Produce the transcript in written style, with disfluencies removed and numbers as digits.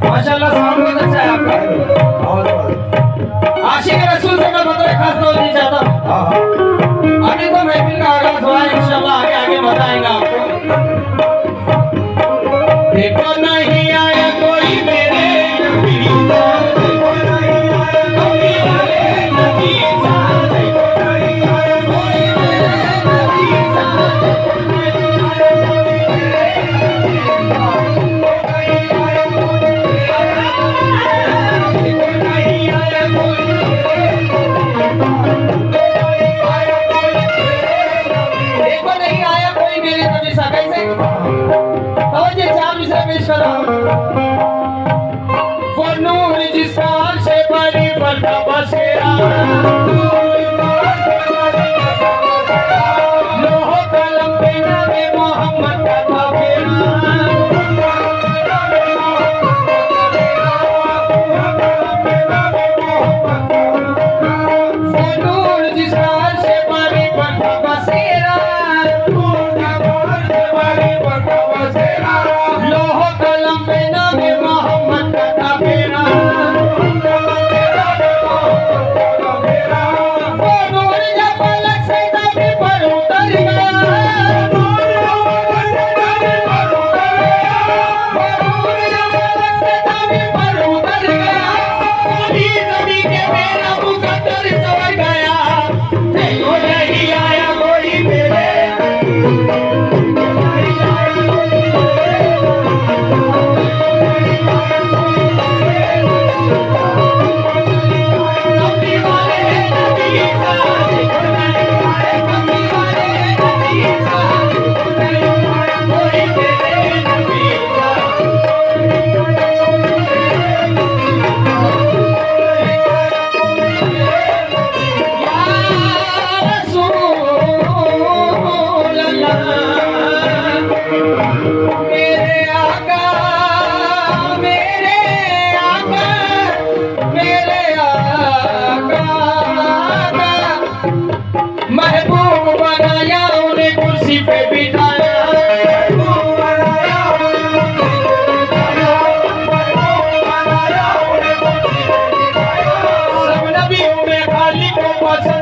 माशाल्लाह साउंड बहुत अच्छा है आपका। और आशिक रसूल से मैं मतलब खास तौर नहीं चाहता हूँ। हाँ हाँ अभी तो महफिल का आगाज हुआ है, इंशाल्लाह आगे आगे मजा आएगा आपको। देखो नहीं आया कोई मेरे नबी सा, देखो नहीं आया कोई मेरे नबी सा, देखो नहीं आया कोई मेरे नबी सा, देखो नहीं आया कोई मेरे नबी सा, देखो नहीं आया कोई देखो नहीं आया कोई मेरे नबी सा। कैसे तवज्जो चार मिसरा पेश करो। वो नूर जिसका अर्श बड़ी बड़ा बसेरा, लोह कलम पे नामे मोहम्मद का था फेरा, वो नूर जिसका अर्श बड़ी बड़ा बसेरा, लोह कलम पे नामे मोहम्मद का था फेरा, वो नूर जब पलक से ज़मीन पर उतर गया, वो नूर जब पलक से ज़मीन पर उतर गया, पूरी ज़मीन के मेरा मुकद्दर समझ गया। देखो नहीं आया कोई मेरे कमी वाले नबी सा, देखो नहीं आया कमी वाले नबी सा, देखो नहीं आया कोई मेरे नबी सा। या रसूल अल्लाह, मेरे आका, मेरे आका, मेरे आका, महबूब बनाया उन्हें कुर्सी पे बिठाया, महबूब बनाया उन्हें कुर्सी पे बिठाया, महबूब बनाया उन्हें कुर्सी पे बिठाया। सब नबियों में खाली को पसंद